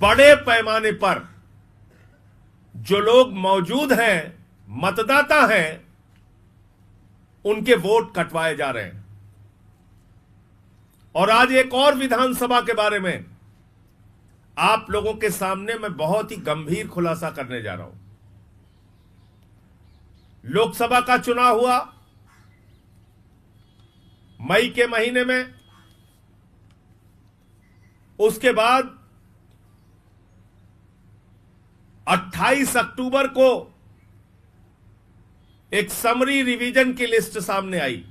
बड़े पैमाने पर जो लोग मौजूद हैं, मतदाता हैं, उनके वोट कटवाए जा रहे हैं। और आज एक और विधानसभा के बारे में आप लोगों के सामने मैं बहुत ही गंभीर खुलासा करने जा रहा हूं। लोकसभा का चुनाव हुआ मई के महीने में, उसके बाद 28 अक्टूबर को एक समरी रिवीजन की लिस्ट सामने आई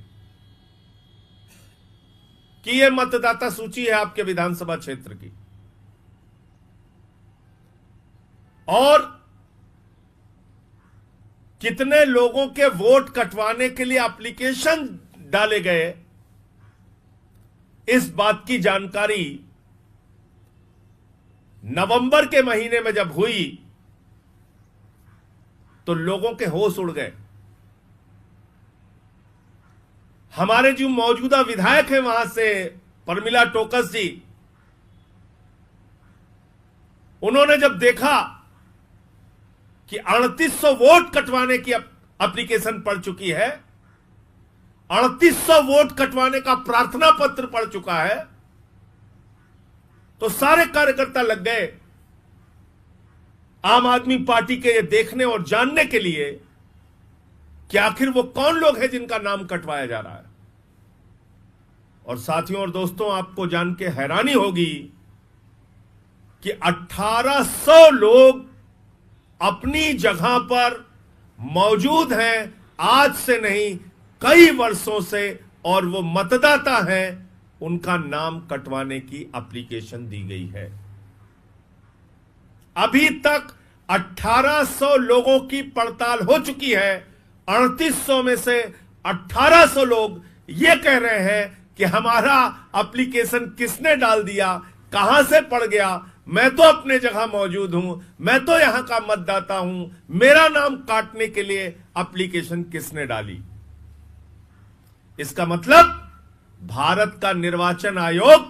कि यह मतदाता सूची है आपके विधानसभा क्षेत्र की, और कितने लोगों के वोट कटवाने के लिए एप्लीकेशन डाले गए, इस बात की जानकारी नवंबर के महीने में जब हुई तो लोगों के होश उड़ गए। हमारे जो मौजूदा विधायक हैं वहां से, प्रमिला टोकस जी, उन्होंने जब देखा कि 3800 वोट कटवाने की एप्लीकेशन पड़ चुकी है, 3800 वोट कटवाने का प्रार्थना पत्र पड़ चुका है, तो सारे कार्यकर्ता लग गए आम आदमी पार्टी के ये देखने और जानने के लिए कि आखिर वो कौन लोग हैं जिनका नाम कटवाया जा रहा है। और साथियों और दोस्तों, आपको जान के हैरानी होगी कि 1800 लोग अपनी जगह पर मौजूद हैं, आज से नहीं कई वर्षों से, और वो मतदाता हैं, उनका नाम कटवाने की एप्लीकेशन दी गई है। अभी तक 1800 लोगों की पड़ताल हो चुकी है। 3800 में से 1800 लोग ये कह रहे हैं कि हमारा एप्लीकेशन किसने डाल दिया, कहां से पड़ गया, मैं तो अपने जगह मौजूद हूं, मैं तो यहां का मतदाता हूं, मेरा नाम काटने के लिए एप्लीकेशन किसने डाली। इसका मतलब भारत का निर्वाचन आयोग,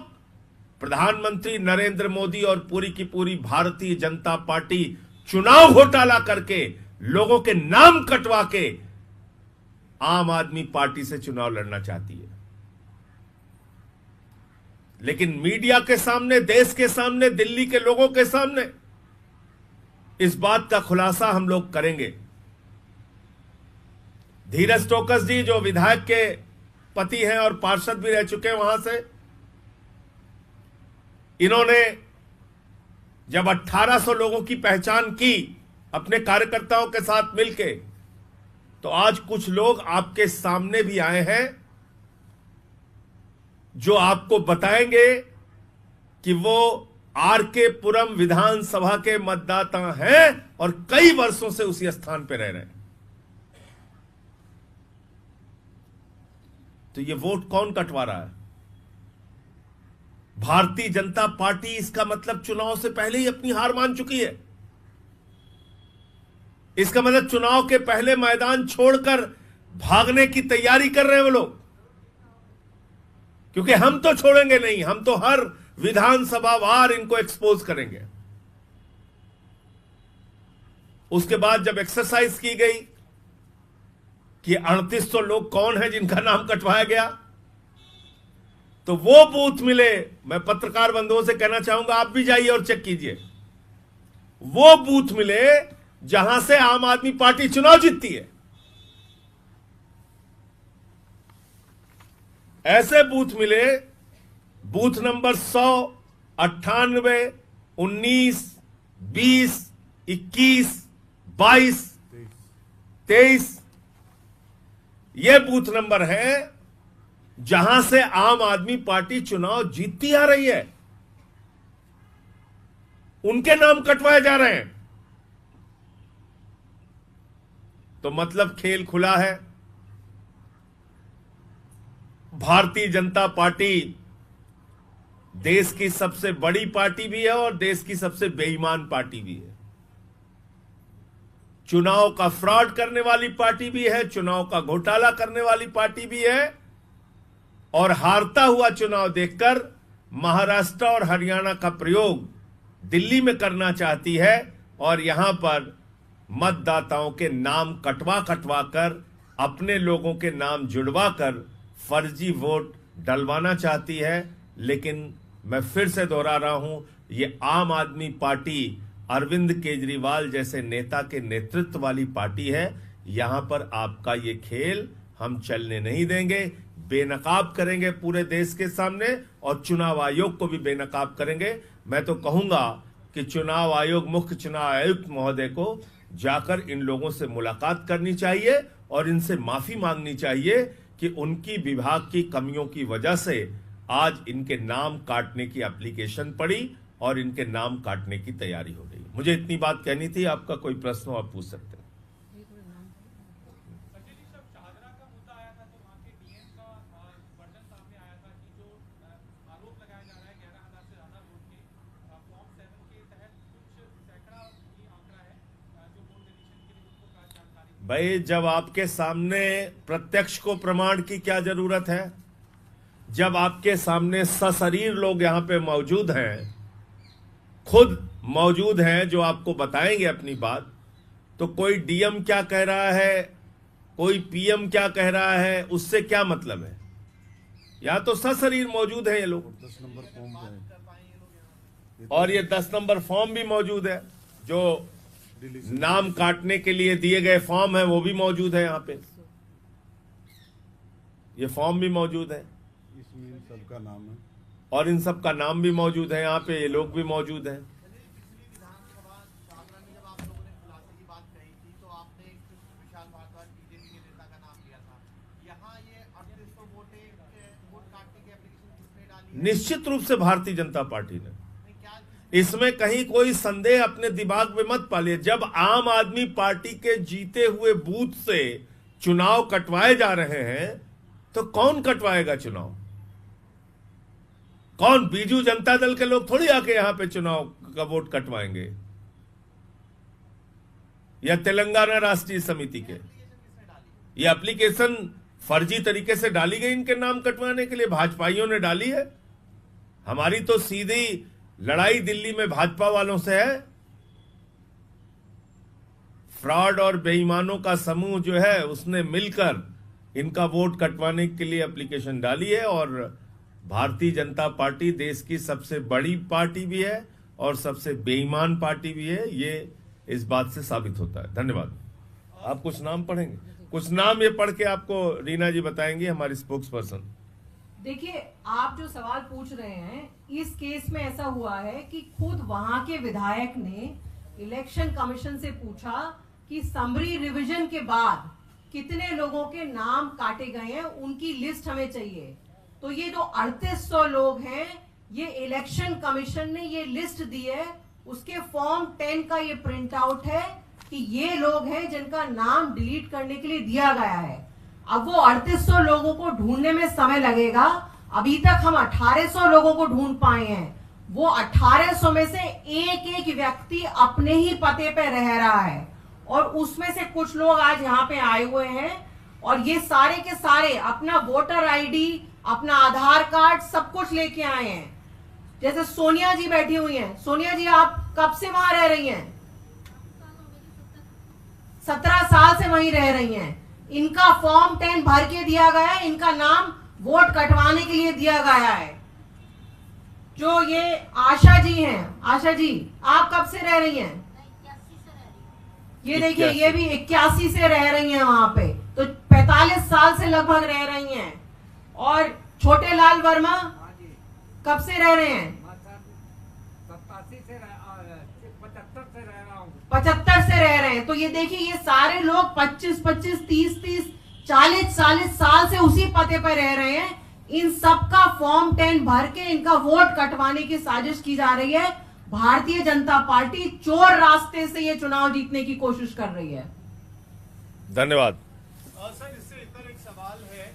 प्रधानमंत्री नरेंद्र मोदी और पूरी की पूरी भारतीय जनता पार्टी चुनाव घोटाला करके, लोगों के नाम कटवा के आम आदमी पार्टी से चुनाव लड़ना चाहती है। लेकिन मीडिया के सामने, देश के सामने, दिल्ली के लोगों के सामने इस बात का खुलासा हम लोग करेंगे। धीरज टोकस जी, जो विधायक के पति हैं और पार्षद भी रह चुके हैं वहां से, इन्होंने जब 1800 लोगों की पहचान की अपने कार्यकर्ताओं के साथ मिलके, तो आज कुछ लोग आपके सामने भी आए हैं जो आपको बताएंगे कि वो आरके पुरम विधानसभा के मतदाता हैं और कई वर्षों से उसी स्थान पर रह रहे हैं। तो ये वोट कौन कटवा रहा है? भारतीय जनता पार्टी। इसका मतलब चुनाव से पहले ही अपनी हार मान चुकी है। इसका मतलब चुनाव के पहले मैदान छोड़कर भागने की तैयारी कर रहे हैं वो लोग, क्योंकि हम तो छोड़ेंगे नहीं, हम तो हर विधानसभा वार इनको एक्सपोज करेंगे। उसके बाद जब एक्सरसाइज की गई कि 3800 लोग कौन है जिनका नाम कटवाया गया, तो वो बूथ मिले। मैं पत्रकार बंधुओं से कहना चाहूंगा, आप भी जाइए और चेक कीजिए। वो बूथ मिले जहां से आम आदमी पार्टी चुनाव जीतती है। ऐसे बूथ मिले, बूथ नंबर 100, 98, 19, 20, 21, 22, 23, ये बूथ नंबर है जहां से आम आदमी पार्टी चुनाव जीतती आ रही है। उनके नाम कटवाए जा रहे हैं। तो मतलब खेल खुला है। भारतीय जनता पार्टी देश की सबसे बड़ी पार्टी भी है और देश की सबसे बेईमान पार्टी भी है। चुनाव का फ्रॉड करने वाली पार्टी भी है, चुनाव का घोटाला करने वाली पार्टी भी है, और हारता हुआ चुनाव देखकर महाराष्ट्र और हरियाणा का प्रयोग दिल्ली में करना चाहती है और यहां पर मतदाताओं के नाम कटवा कटवा कर, अपने लोगों के नाम जुड़वा कर फर्जी वोट डलवाना चाहती है। लेकिन मैं फिर से दोहरा रहा हूं, ये आम आदमी पार्टी अरविंद केजरीवाल जैसे नेता के नेतृत्व वाली पार्टी है। यहां पर आपका ये खेल हम चलने नहीं देंगे, बेनकाब करेंगे पूरे देश के सामने और चुनाव आयोग को भी बेनकाब करेंगे। मैं तो कहूंगा कि चुनाव आयोग, मुख्य चुनाव आयुक्त महोदय को जाकर इन लोगों से मुलाकात करनी चाहिए और इनसे माफी मांगनी चाहिए कि उनकी विभाग की कमियों की वजह से आज इनके नाम काटने की एप्लीकेशन पड़ी और इनके नाम काटने की तैयारी हो रही है। मुझे इतनी बात कहनी थी। आपका कोई प्रश्न हो आप पूछ सकते हैं। भाई, जब आपके सामने प्रत्यक्ष को प्रमाण की क्या जरूरत है? जब आपके सामने सशरीर लोग यहां पे मौजूद हैं, खुद मौजूद हैं, जो आपको बताएंगे अपनी बात, तो कोई डीएम क्या कह रहा है, कोई पीएम क्या कह रहा है, उससे क्या मतलब है? यहां तो सशरीर मौजूद है ये लोग, 10 नंबर फॉर्म है और ये 10 नंबर फॉर्म भी मौजूद है। जो नाम काटने के लिए दिए गए फॉर्म है वो भी मौजूद है। यहां पे ये फॉर्म भी मौजूद है, इसमें इन सबका नाम है और इन सब का नाम भी मौजूद है। यहाँ पे ये लोग भी मौजूद हैं। निश्चित रूप से भारतीय जनता पार्टी ने, इसमें कहीं कोई संदेह अपने दिमाग में मत पालिए। जब आम आदमी पार्टी के जीते हुए बूथ से चुनाव कटवाए जा रहे हैं तो कौन कटवाएगा चुनाव? कौन? बीजू जनता दल के लोग थोड़ी आके यहां पे चुनाव का वोट कटवाएंगे, या तेलंगाना राष्ट्रीय समिति के। ये एप्लीकेशन फर्जी तरीके से डाली गई इनके नाम कटवाने के लिए, भाजपाइयों ने डाली है। हमारी तो सीधी लड़ाई दिल्ली में भाजपा वालों से है। फ्रॉड और बेईमानों का समूह जो है उसने मिलकर इनका वोट कटवाने के लिए एप्लीकेशन डाली है। और भारतीय जनता पार्टी देश की सबसे बड़ी पार्टी भी है और सबसे बेईमान पार्टी भी है। ये इस बात से साबित होता है। धन्यवाद। आप कुछ नाम पढ़ेंगे? कुछ नाम ये पढ़ के आपको रीना जी बताएंगी, हमारी स्पोक्स पर्सन। देखिए, आप जो सवाल पूछ रहे हैं, इस केस में ऐसा हुआ है कि खुद वहां के विधायक ने इलेक्शन कमीशन से पूछा कि समरी रिवीजन के बाद कितने लोगों के नाम काटे गए हैं, उनकी लिस्ट हमें चाहिए। तो ये जो 3800 लोग हैं, ये इलेक्शन कमीशन ने ये लिस्ट दी है, उसके फॉर्म 10 का ये प्रिंट आउट है कि ये लोग हैं जिनका नाम डिलीट करने के लिए दिया गया है। अब वो 3800 लोगों को ढूंढने में समय लगेगा। अभी तक हम 1800 लोगों को ढूंढ पाए हैं। वो 1800 में से एक एक व्यक्ति अपने ही पते पे रह रहा है और उसमें से कुछ लोग आज यहाँ पे आए हुए हैं और ये सारे के सारे अपना वोटर आईडी, अपना आधार कार्ड सब कुछ लेके आए हैं। जैसे सोनिया जी बैठी हुई हैं। सोनिया जी, आप कब से वहां रह रही हैं? 17 साल से वहीं रह रही हैं। इनका फॉर्म 10 भर के दिया गया है, इनका नाम वोट कटवाने के लिए दिया गया है। जो ये आशा जी हैं, आशा जी आप कब से रह रही हैं? ये देखिए, ये भी 81 से रह रही हैं वहां पे, तो 45 साल से लगभग रह रही हैं। और छोटे लाल वर्मा कब से रह रहे हैं? 75 से रह रहे हैं। तो ये देखिए, ये सारे लोग 25-25, 30-30, 40-40 साल से उसी पते पर रह रहे हैं। इन सबका फॉर्म 10 भर के इनका वोट कटवाने की साजिश की जा रही है। भारतीय जनता पार्टी चोर रास्ते से ये चुनाव जीतने की कोशिश कर रही है। धन्यवाद। सर, इससे इतर एक सवाल है।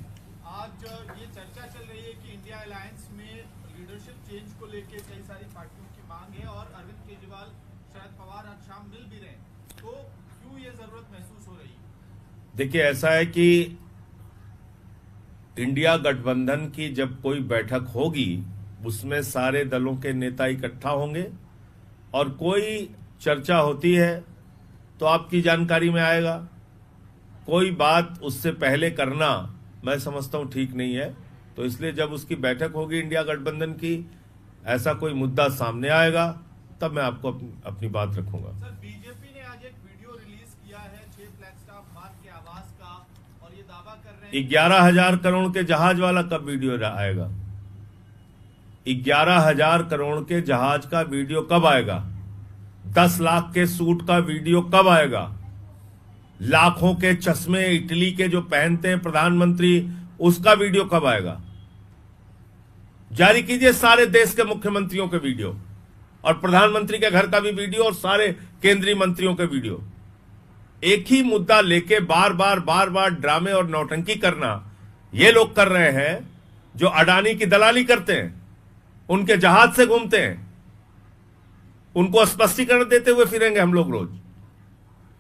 आज ये चर्चा चल रही है कि इंडिया अलायंस में लीडरशिप चेंज को लेकर कई सारी पार्टियों की मांग है और अरविंद केजरीवाल, शरद पवार आज शाम मिल भी रहे हैं, तो क्यों ये जरूरत महसूस हो रही है? देखिए, ऐसा है कि इंडिया गठबंधन की जब कोई बैठक होगी उसमें सारे दलों के नेता इकट्ठा होंगे और कोई चर्चा होती है तो आपकी जानकारी में आएगा। कोई बात उससे पहले करना मैं समझता हूं ठीक नहीं है। तो इसलिए जब उसकी बैठक होगी इंडिया गठबंधन की, ऐसा कोई मुद्दा सामने आएगा तब मैं आपको अपनी बात रखूंगा। सर, बीजेपी ने आज एक वीडियो रिलीज किया है 6 फ्लैगस्टाफ मार्क के आवास का, और ये दावा कर रहे हैं 11,000 करोड़ के जहाज वाला कब वीडियो आएगा? 11,000 करोड़ के जहाज का वीडियो कब आएगा? 10 लाख के सूट का वीडियो कब आएगा? लाखों के चश्मे इटली के जो पहनते हैं प्रधानमंत्री, उसका वीडियो कब आएगा? जारी कीजिए सारे देश के मुख्यमंत्रियों के वीडियो, और प्रधानमंत्री के घर का भी वीडियो, और सारे केंद्रीय मंत्रियों के वीडियो। एक ही मुद्दा लेके बार बार ड्रामे और नौटंकी करना ये लोग कर रहे हैं जो अडानी की दलाली करते हैं, उनके जहाज से घूमते हैं, उनको स्पष्टीकरण देते हुए फिरेंगे हम लोग रोज।